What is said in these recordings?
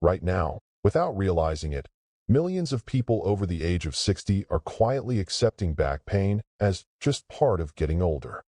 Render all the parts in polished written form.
Right now, without realizing it, millions of people over the age of 60 are quietly accepting back pain as just part of getting older.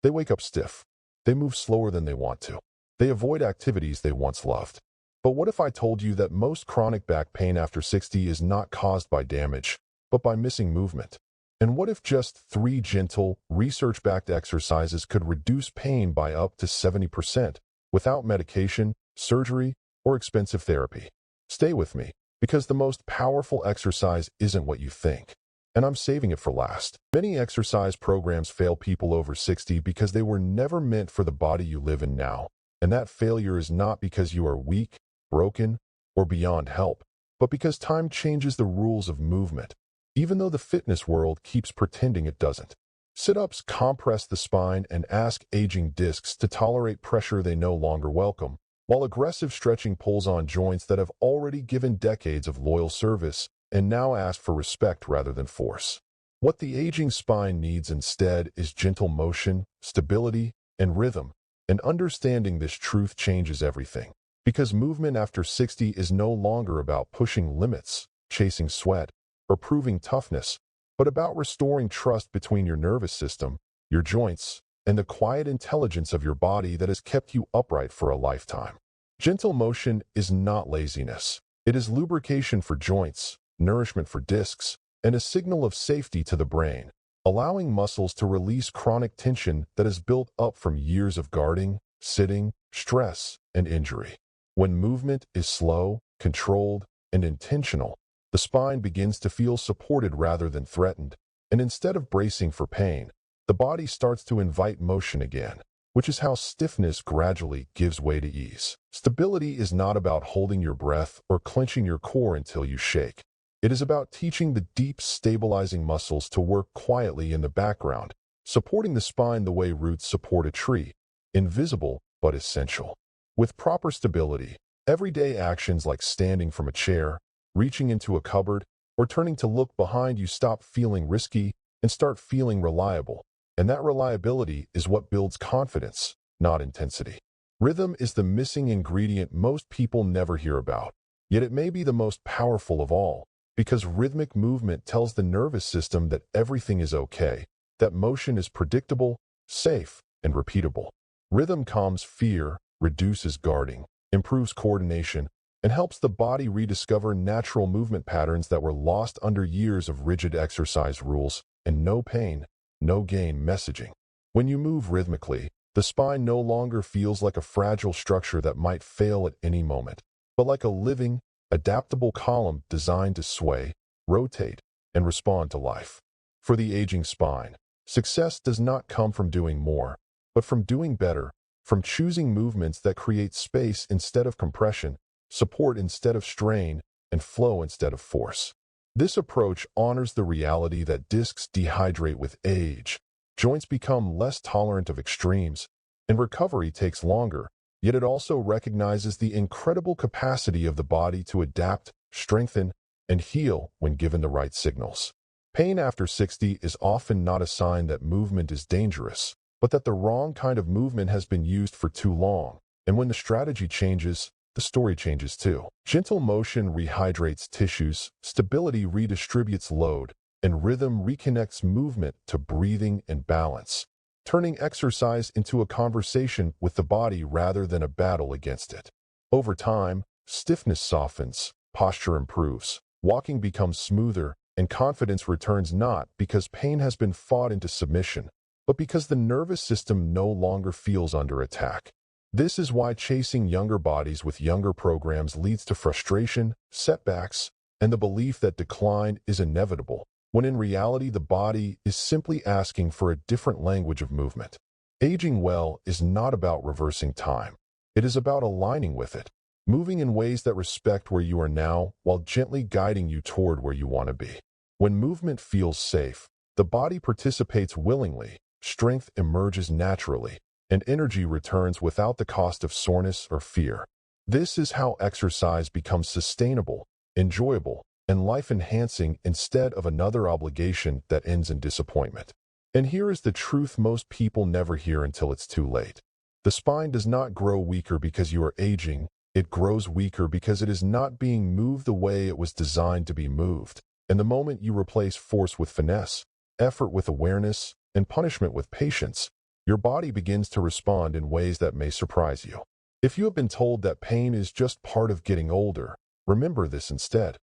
They wake up stiff. They move slower than they want to. They avoid activities they once loved. But what if I told you that most chronic back pain after 60 is not caused by damage, but by missing movement? And what if just 3 gentle, research-backed exercises could reduce pain by up to 70% without medication, surgery, or expensive therapy? Stay with me, because the most powerful exercise isn't what you think. And I'm saving it for last. Many exercise programs fail people over 60 because they were never meant for the body you live in now. And that failure is not because you are weak, broken, or beyond help, but because time changes the rules of movement, even though the fitness world keeps pretending it doesn't. Sit-ups compress the spine and ask aging discs to tolerate pressure they no longer welcome, while aggressive stretching pulls on joints that have already given decades of loyal service and now ask for respect rather than force. What the aging spine needs instead is gentle motion, stability, and rhythm, and understanding this truth changes everything. Because movement after 60 is no longer about pushing limits, chasing sweat, or proving toughness, but about restoring trust between your nervous system, your joints, and the quiet intelligence of your body that has kept you upright for a lifetime. Gentle motion is not laziness. It is lubrication for joints, nourishment for discs, and a signal of safety to the brain, allowing muscles to release chronic tension that is built up from years of guarding, sitting, stress, and injury. When movement is slow, controlled, and intentional, the spine begins to feel supported rather than threatened, and instead of bracing for pain, the body starts to invite motion again, which is how stiffness gradually gives way to ease. Stability is not about holding your breath or clenching your core until you shake. It is about teaching the deep, stabilizing muscles to work quietly in the background, supporting the spine the way roots support a tree, invisible but essential. With proper stability, everyday actions like standing from a chair, reaching into a cupboard, or turning to look behind you stop feeling risky and start feeling reliable. And that reliability is what builds confidence, not intensity. Rhythm is the missing ingredient most people never hear about, yet it may be the most powerful of all, because rhythmic movement tells the nervous system that everything is okay, that motion is predictable, safe, and repeatable. Rhythm calms fear, reduces guarding, improves coordination, and helps the body rediscover natural movement patterns that were lost under years of rigid exercise rules and no pain, no gain messaging. When you move rhythmically, the spine no longer feels like a fragile structure that might fail at any moment, but like a living, adaptable column designed to sway, rotate, and respond to life. For the aging spine, success does not come from doing more, but from doing better, from choosing movements that create space instead of compression, support instead of strain, and flow instead of force. This approach honors the reality that discs dehydrate with age, joints become less tolerant of extremes, and recovery takes longer, yet it also recognizes the incredible capacity of the body to adapt, strengthen, and heal when given the right signals. Pain after 60 is often not a sign that movement is dangerous, but that the wrong kind of movement has been used for too long, and when the strategy changes, the story changes too. Gentle motion rehydrates tissues, stability redistributes load, and rhythm reconnects movement to breathing and balance, turning exercise into a conversation with the body rather than a battle against it. Over time, stiffness softens, posture improves, walking becomes smoother, and confidence returns not because pain has been fought into submission, but because the nervous system no longer feels under attack. This is why chasing younger bodies with younger programs leads to frustration, setbacks, and the belief that decline is inevitable, when in reality the body is simply asking for a different language of movement. Aging well is not about reversing time. It is about aligning with it, moving in ways that respect where you are now while gently guiding you toward where you want to be. When movement feels safe, the body participates willingly, strength emerges naturally, and energy returns without the cost of soreness or fear. This is how exercise becomes sustainable, enjoyable, and life-enhancing instead of another obligation that ends in disappointment. And here is the truth most people never hear until it's too late. The spine does not grow weaker because you are aging, It grows weaker because it is not being moved the way it was designed to be moved. And the moment you replace force with finesse, effort with awareness, and punishment with patience, your body begins to respond in ways that may surprise you. If you have been told that pain is just part of getting older, remember this instead.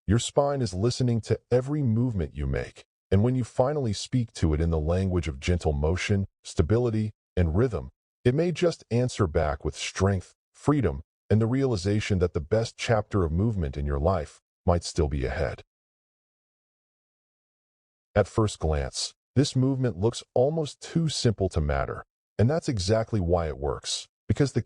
Your spine is listening to every movement you make, and when you finally speak to it in the language of gentle motion, stability, and rhythm, it may just answer back with strength, freedom, and the realization that the best chapter of movement in your life might still be ahead. At first glance, this movement looks almost too simple to matter, and that's exactly why it works. Because the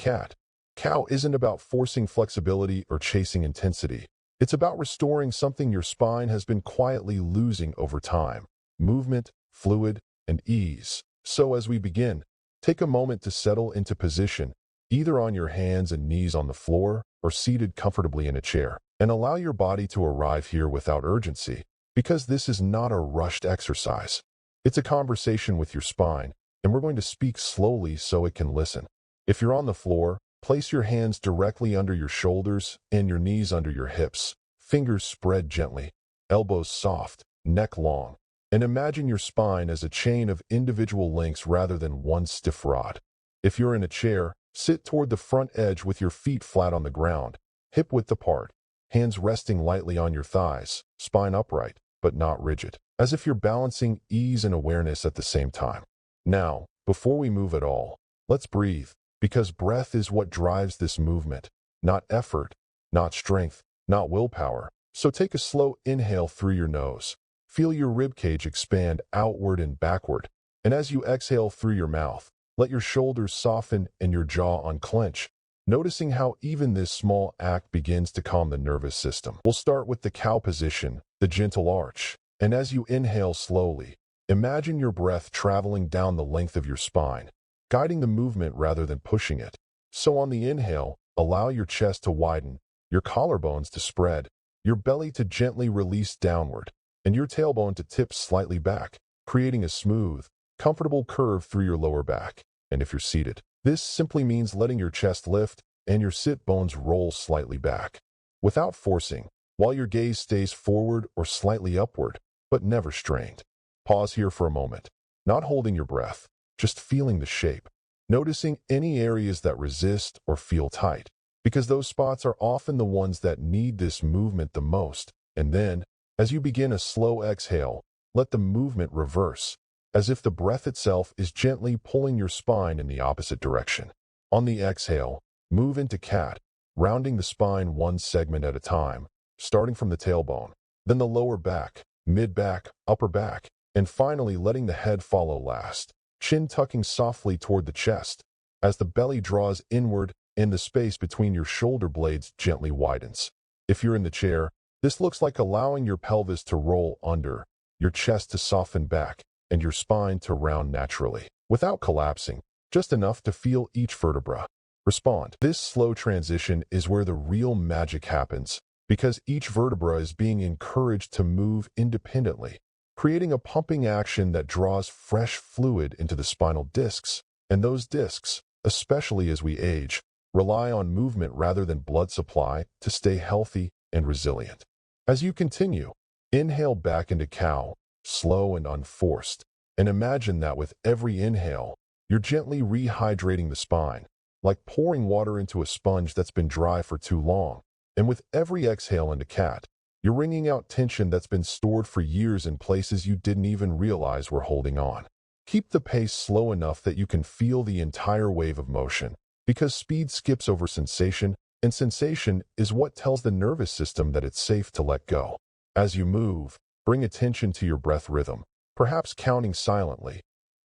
cow isn't about forcing flexibility or chasing intensity. It's about restoring something your spine has been quietly losing over time: movement, fluid, and ease. So as we begin, take a moment to settle into position, either on your hands and knees on the floor or seated comfortably in a chair, and allow your body to arrive here without urgency, because this is not a rushed exercise. It's a conversation with your spine, and we're going to speak slowly so it can listen. If you're on the floor, place your hands directly under your shoulders and your knees under your hips, fingers spread gently, elbows soft, neck long, and imagine your spine as a chain of individual links rather than one stiff rod. If you're in a chair, sit toward the front edge with your feet flat on the ground, hip width apart, hands resting lightly on your thighs, spine upright, but not rigid, as if you're balancing ease and awareness at the same time. Now, before we move at all, let's breathe, because breath is what drives this movement, not effort, not strength, not willpower. So take a slow inhale through your nose. Feel your ribcage expand outward and backward, and as you exhale through your mouth, let your shoulders soften and your jaw unclench, noticing how even this small act begins to calm the nervous system. We'll start with the cow position, the gentle arch, and as you inhale slowly, imagine your breath traveling down the length of your spine, guiding the movement rather than pushing it. So on the inhale, allow your chest to widen, your collarbones to spread, your belly to gently release downward, and your tailbone to tip slightly back, creating a smooth, comfortable curve through your lower back. And if you're seated, this simply means letting your chest lift and your sit bones roll slightly back, without forcing, while your gaze stays forward or slightly upward, but never strained. Pause here for a moment, not holding your breath, just feeling the shape, noticing any areas that resist or feel tight, because those spots are often the ones that need this movement the most. And then, as you begin a slow exhale, let the movement reverse, as if the breath itself is gently pulling your spine in the opposite direction. On the exhale, move into cat, rounding the spine one segment at a time, starting from the tailbone, then the lower back, mid-back, upper back, and finally letting the head follow last, chin tucking softly toward the chest. As the belly draws inward and the space between your shoulder blades gently widens. If you're in the chair, this looks like allowing your pelvis to roll under, your chest to soften back, and your spine to round naturally, without collapsing, just enough to feel each vertebra respond. This slow transition is where the real magic happens, because each vertebra is being encouraged to move independently, creating a pumping action that draws fresh fluid into the spinal discs. And those discs, especially as we age, rely on movement rather than blood supply to stay healthy and resilient. As you continue, inhale back into cow, slow and unforced, and imagine that with every inhale, you're gently rehydrating the spine, like pouring water into a sponge that's been dry for too long. And with every exhale into cat, you're wringing out tension that's been stored for years in places you didn't even realize were holding on. Keep the pace slow enough that you can feel the entire wave of motion, because speed skips over sensation, and sensation is what tells the nervous system that it's safe to let go. As you move, bring attention to your breath rhythm, perhaps counting silently,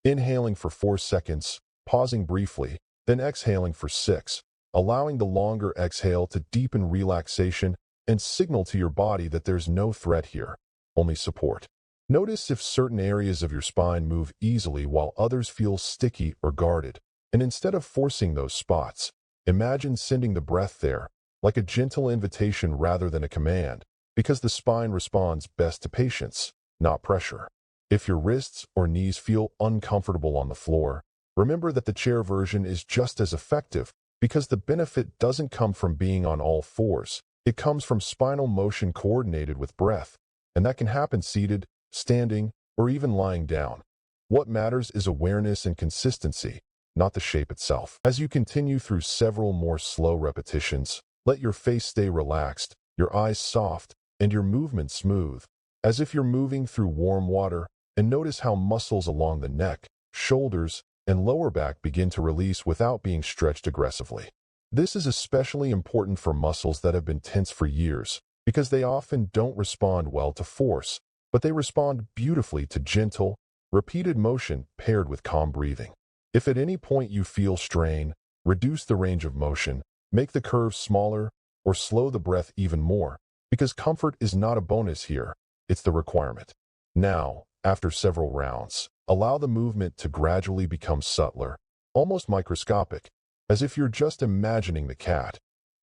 inhaling for 4 seconds, pausing briefly, then exhaling for 6, allowing the longer exhale to deepen relaxation and signal to your body that there's no threat here, only support. Notice if certain areas of your spine move easily while others feel sticky or guarded. And instead of forcing those spots, imagine sending the breath there, like a gentle invitation rather than a command, because the spine responds best to patience, not pressure. If your wrists or knees feel uncomfortable on the floor, remember that the chair version is just as effective, because the benefit doesn't come from being on all fours. It comes from spinal motion coordinated with breath, and that can happen seated, standing, or even lying down. What matters is awareness and consistency, not the shape itself. As you continue through several more slow repetitions, let your face stay relaxed, your eyes soft, and your movement smooth, as if you're moving through warm water, and notice how muscles along the neck, shoulders, and lower back begin to release without being stretched aggressively. This is especially important for muscles that have been tense for years, because they often don't respond well to force, but they respond beautifully to gentle, repeated motion paired with calm breathing. If at any point you feel strain, reduce the range of motion, make the curves smaller, or slow the breath even more, because comfort is not a bonus here, it's the requirement. Now, after several rounds, allow the movement to gradually become subtler, almost microscopic, as if you're just imagining the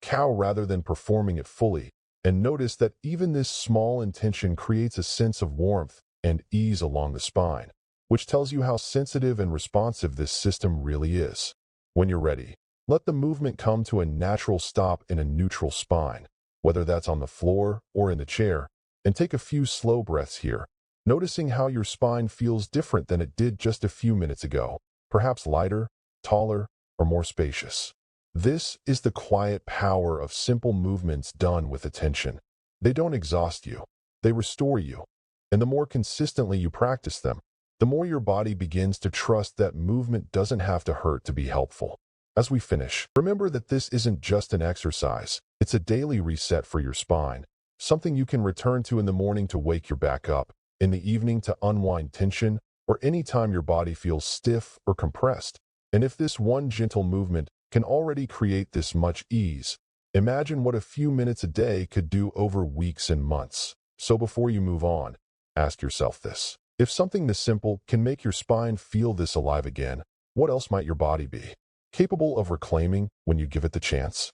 cow rather than performing it fully, and notice that even this small intention creates a sense of warmth and ease along the spine, which tells you how sensitive and responsive this system really is. When you're ready, let the movement come to a natural stop in a neutral spine, whether that's on the floor or in the chair, and take a few slow breaths here, noticing how your spine feels different than it did just a few minutes ago, perhaps lighter, taller, or more spacious. This is the quiet power of simple movements done with attention. They don't exhaust you, they restore you. And the more consistently you practice them, the more your body begins to trust that movement doesn't have to hurt to be helpful. As we finish, remember that this isn't just an exercise, it's a daily reset for your spine, something you can return to in the morning to wake your back up, in the evening to unwind tension, or any time your body feels stiff or compressed. And if this one gentle movement can already create this much ease, imagine what a few minutes a day could do over weeks and months. So before you move on, ask yourself this. If something this simple can make your spine feel this alive again, what else might your body be capable of reclaiming when you give it the chance?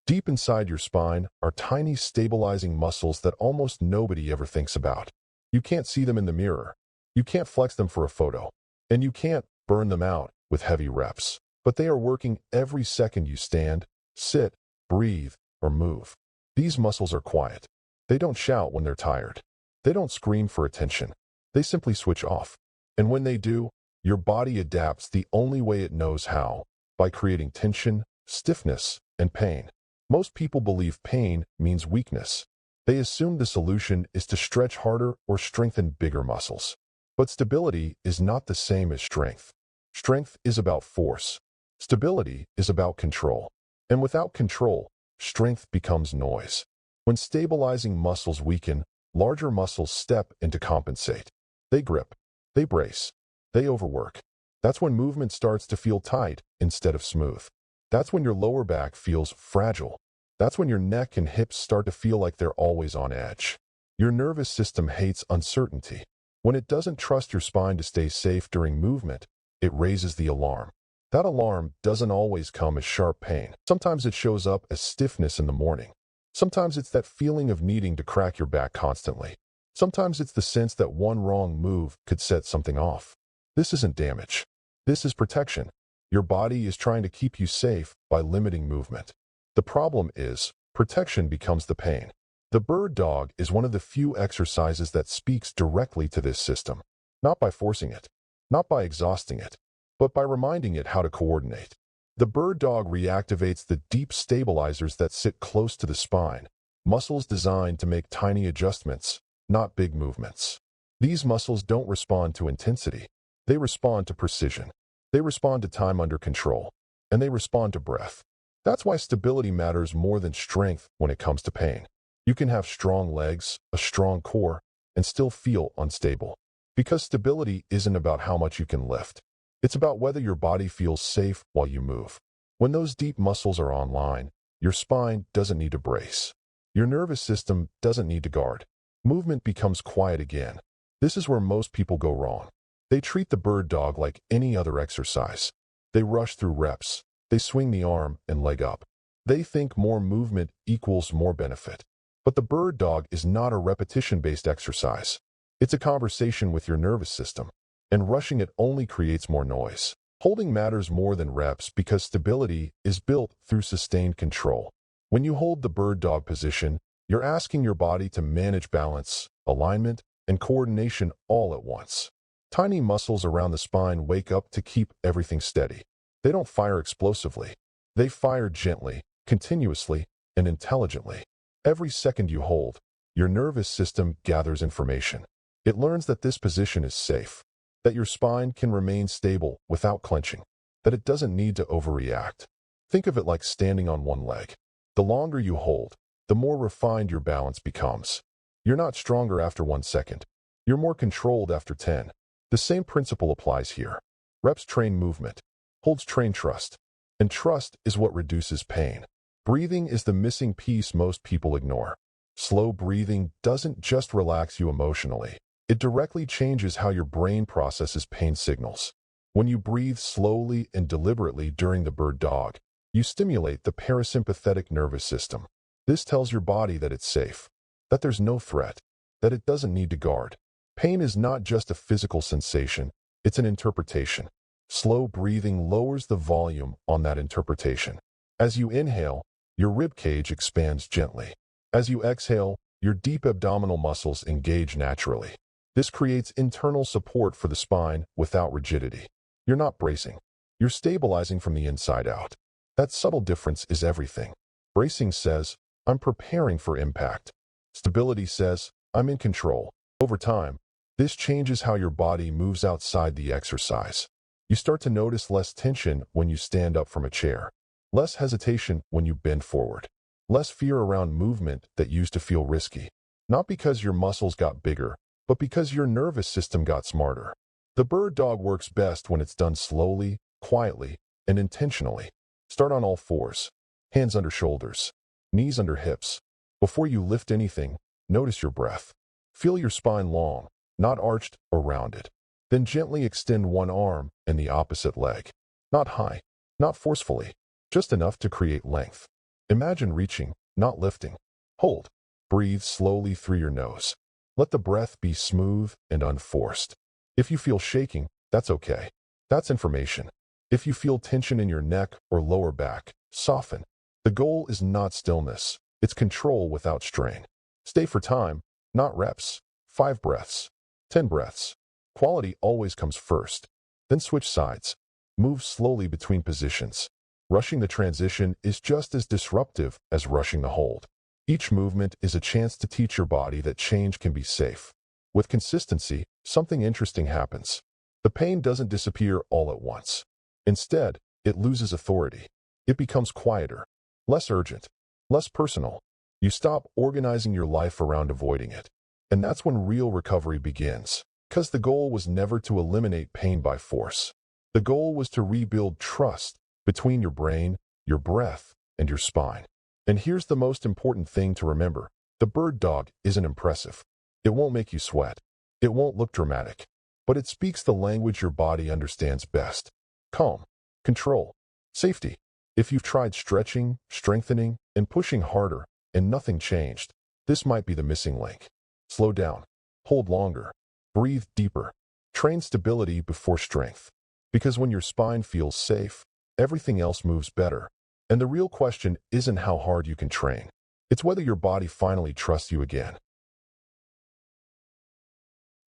Deep inside your spine are tiny stabilizing muscles that almost nobody ever thinks about. You can't see them in the mirror. You can't flex them for a photo. And you can't burn them out with heavy reps. But they are working every second you stand, sit, breathe, or move. These muscles are quiet. They don't shout when they're tired. They don't scream for attention. They simply switch off. And when they do, your body adapts the only way it knows how, by creating tension, stiffness, and pain. Most people believe pain means weakness. They assume the solution is to stretch harder or strengthen bigger muscles. But stability is not the same as strength. Strength is about force. Stability is about control. And without control, strength becomes noise. When stabilizing muscles weaken, larger muscles step in to compensate. They grip. They brace. They overwork. That's when movement starts to feel tight instead of smooth. That's when your lower back feels fragile. That's when your neck and hips start to feel like they're always on edge. Your nervous system hates uncertainty. When it doesn't trust your spine to stay safe during movement, it raises the alarm. That alarm doesn't always come as sharp pain. Sometimes it shows up as stiffness in the morning. Sometimes it's that feeling of needing to crack your back constantly. Sometimes it's the sense that one wrong move could set something off. This isn't damage. This is protection. Your body is trying to keep you safe by limiting movement. The problem is, protection becomes the pain. The bird dog is one of the few exercises that speaks directly to this system. Not by forcing it, not by exhausting it, but by reminding it how to coordinate. The bird dog reactivates the deep stabilizers that sit close to the spine, muscles designed to make tiny adjustments, not big movements. These muscles don't respond to intensity. They respond to precision. They respond to time under control. And they respond to breath. That's why stability matters more than strength when it comes to pain. You can have strong legs, a strong core, and still feel unstable. Because stability isn't about how much you can lift. It's about whether your body feels safe while you move. When those deep muscles are online, your spine doesn't need to brace. Your nervous system doesn't need to guard. Movement becomes quiet again. This is where most people go wrong. They treat the bird dog like any other exercise. They rush through reps. They swing the arm and leg up. They think more movement equals more benefit. But the bird dog is not a repetition-based exercise. It's a conversation with your nervous system. And rushing it only creates more noise. Holding matters more than reps because stability is built through sustained control. When you hold the bird dog position, you're asking your body to manage balance, alignment, and coordination all at once. Tiny muscles around the spine wake up to keep everything steady. They don't fire explosively. They fire gently, continuously, and intelligently. Every second you hold, your nervous system gathers information. It learns that this position is safe, that your spine can remain stable without clenching, that it doesn't need to overreact. Think of it like standing on one leg. The longer you hold, the more refined your balance becomes. You're not stronger after 1 second. You're more controlled after 10. The same principle applies here. Reps train movement. Holds train trust. And trust is what reduces pain. Breathing is the missing piece most people ignore. Slow breathing doesn't just relax you emotionally. It directly changes how your brain processes pain signals. When you breathe slowly and deliberately during the bird dog, you stimulate the parasympathetic nervous system. This tells your body that it's safe, that there's no threat, that it doesn't need to guard. Pain is not just a physical sensation, it's an interpretation. Slow breathing lowers the volume on that interpretation. As you inhale, your rib cage expands gently. As you exhale, your deep abdominal muscles engage naturally. This creates internal support for the spine without rigidity. You're not bracing. You're stabilizing from the inside out. That subtle difference is everything. Bracing says, I'm preparing for impact. Stability says, I'm in control. Over time, this changes how your body moves outside the exercise. You start to notice less tension when you stand up from a chair, less hesitation when you bend forward, less fear around movement that used to feel risky. Not because your muscles got bigger, but because your nervous system got smarter. The bird dog works best when it's done slowly, quietly, and intentionally. Start on all fours, hands under shoulders, knees under hips. Before you lift anything, notice your breath. Feel your spine long, not arched or rounded. Then gently extend one arm and the opposite leg. Not high, not forcefully, just enough to create length. Imagine reaching, not lifting. Hold. Breathe slowly through your nose. Let the breath be smooth and unforced. If you feel shaking, that's okay. That's information. If you feel tension in your neck or lower back, soften. The goal is not stillness. It's control without strain. Stay for time, not reps. 5 breaths. 10 breaths. Quality always comes first. Then switch sides. Move slowly between positions. Rushing the transition is just as disruptive as rushing the hold. Each movement is a chance to teach your body that change can be safe. With consistency, something interesting happens. The pain doesn't disappear all at once. Instead, it loses authority. It becomes quieter, less urgent, less personal. You stop organizing your life around avoiding it. And that's when real recovery begins. Because the goal was never to eliminate pain by force. The goal was to rebuild trust between your brain, your breath, and your spine. And here's the most important thing to remember. The bird dog isn't impressive. It won't make you sweat. It won't look dramatic. But it speaks the language your body understands best. Calm, control, safety. If you've tried stretching, strengthening, and pushing harder, and nothing changed, this might be the missing link. Slow down. Hold longer. Breathe deeper. Train stability before strength. Because when your spine feels safe, everything else moves better. And the real question isn't how hard you can train. It's whether your body finally trusts you again.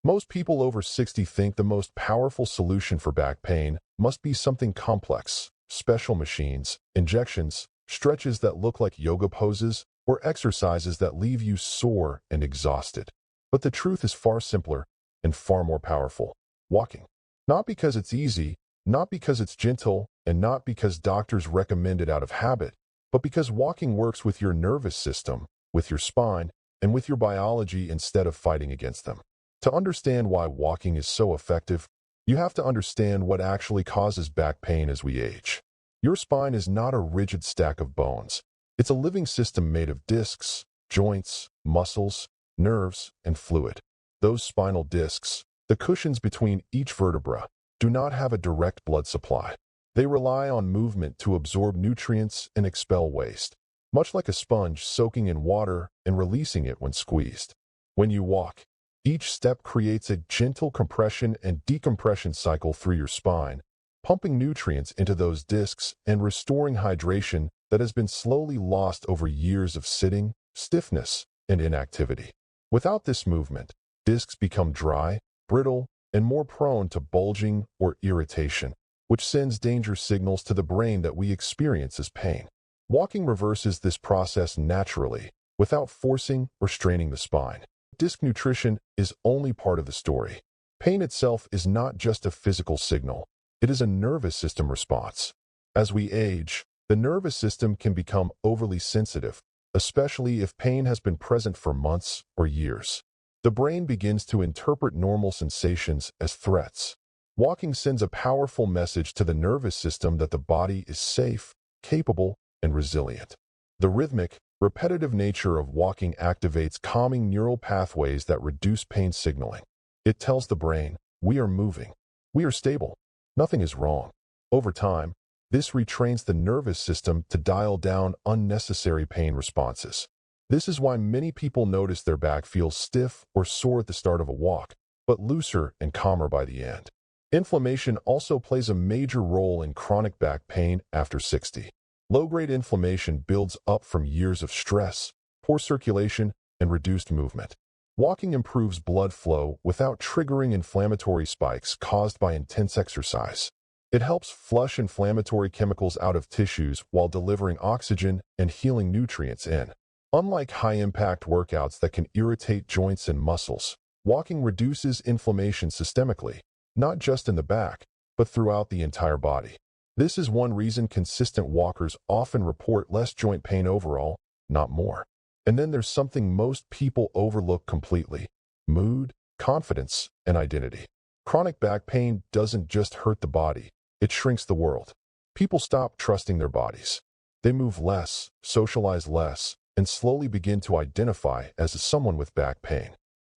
Most people over 60 think the most powerful solution for back pain must be something complex, special machines, injections, stretches that look like yoga poses, or exercises that leave you sore and exhausted. But the truth is far simpler and far more powerful. Walking. Not because it's easy, not because it's gentle, and not because doctors recommend it out of habit, but because walking works with your nervous system, with your spine, and with your biology instead of fighting against them. To understand why walking is so effective, you have to understand what actually causes back pain as we age. Your spine is not a rigid stack of bones. It's a living system made of discs, joints, muscles, nerves, and fluid. Those spinal discs, the cushions between each vertebra, do not have a direct blood supply. They rely on movement to absorb nutrients and expel waste, much like a sponge soaking in water and releasing it when squeezed. When you walk, each step creates a gentle compression and decompression cycle through your spine, pumping nutrients into those discs and restoring hydration that has been slowly lost over years of sitting, stiffness, and inactivity. Without this movement, discs become dry, brittle, and more prone to bulging or irritation, which sends danger signals to the brain that we experience as pain. Walking reverses this process naturally, without forcing or straining the spine. Disc nutrition is only part of the story. Pain itself is not just a physical signal. It is a nervous system response. As we age, the nervous system can become overly sensitive, especially if pain has been present for months or years. The brain begins to interpret normal sensations as threats. Walking sends a powerful message to the nervous system that the body is safe, capable, and resilient. The rhythmic, repetitive nature of walking activates calming neural pathways that reduce pain signaling. It tells the brain, we are moving, we are stable, nothing is wrong. Over time, this retrains the nervous system to dial down unnecessary pain responses. This is why many people notice their back feels stiff or sore at the start of a walk, but looser and calmer by the end. Inflammation also plays a major role in chronic back pain after 60. Low-grade inflammation builds up from years of stress, poor circulation, and reduced movement. Walking improves blood flow without triggering inflammatory spikes caused by intense exercise. It helps flush inflammatory chemicals out of tissues while delivering oxygen and healing nutrients in. Unlike high-impact workouts that can irritate joints and muscles, walking reduces inflammation systemically, not just in the back, but throughout the entire body. This is one reason consistent walkers often report less joint pain overall, not more. And then there's something most people overlook completely: mood, confidence, and identity. Chronic back pain doesn't just hurt the body, it shrinks the world. People stop trusting their bodies. They move less, socialize less, and slowly begin to identify as someone with back pain.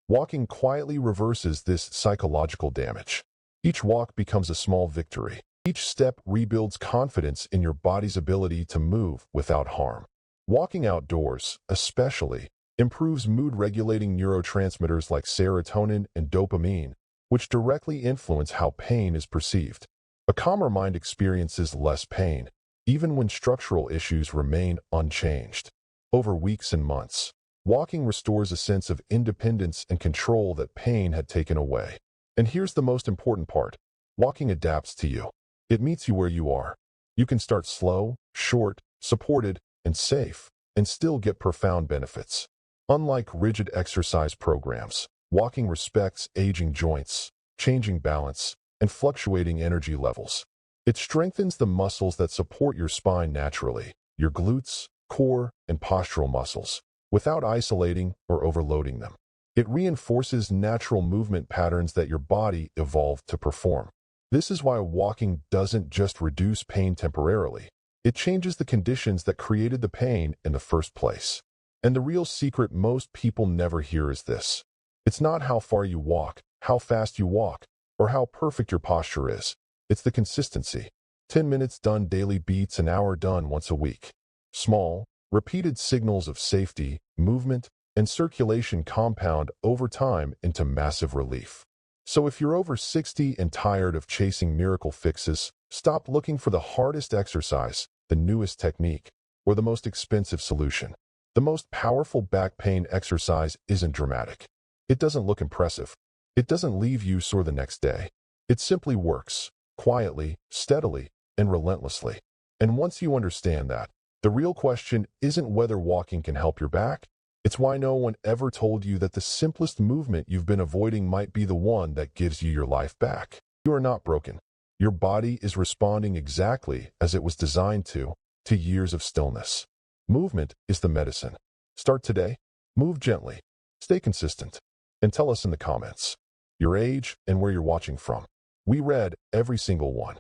Walking quietly reverses this psychological damage. Each walk becomes a small victory. Each step rebuilds confidence in your body's ability to move without harm. Walking outdoors, especially, improves mood-regulating neurotransmitters like serotonin and dopamine, which directly influence how pain is perceived. A calmer mind experiences less pain, even when structural issues remain unchanged. Over weeks and months, walking restores a sense of independence and control that pain had taken away. And here's the most important part: walking adapts to you. It meets you where you are. You can start slow, short, supported, and safe, and still get profound benefits. Unlike rigid exercise programs, walking respects aging joints, changing balance, and fluctuating energy levels. It strengthens the muscles that support your spine naturally, your glutes, core, and postural muscles, without isolating or overloading them. It reinforces natural movement patterns that your body evolved to perform. This is why walking doesn't just reduce pain temporarily. It changes the conditions that created the pain in the first place. And the real secret most people never hear is this: it's not how far you walk, how fast you walk, or how perfect your posture is. It's the consistency. 10 minutes done daily beats an hour done once a week. Small, repeated signals of safety, movement, and circulation compound over time into massive relief. So if you're over 60 and tired of chasing miracle fixes, stop looking for the hardest exercise, the newest technique, or the most expensive solution. The most powerful back pain exercise isn't dramatic. It doesn't look impressive. It doesn't leave you sore the next day. It simply works, quietly, steadily, and relentlessly. And once you understand that, the real question isn't whether walking can help your back. It's why no one ever told you that the simplest movement you've been avoiding might be the one that gives you your life back. You are not broken. Your body is responding exactly as it was designed to years of stillness. Movement is the medicine. Start today. Move gently. Stay consistent. And tell us in the comments your age and where you're watching from. We read every single one.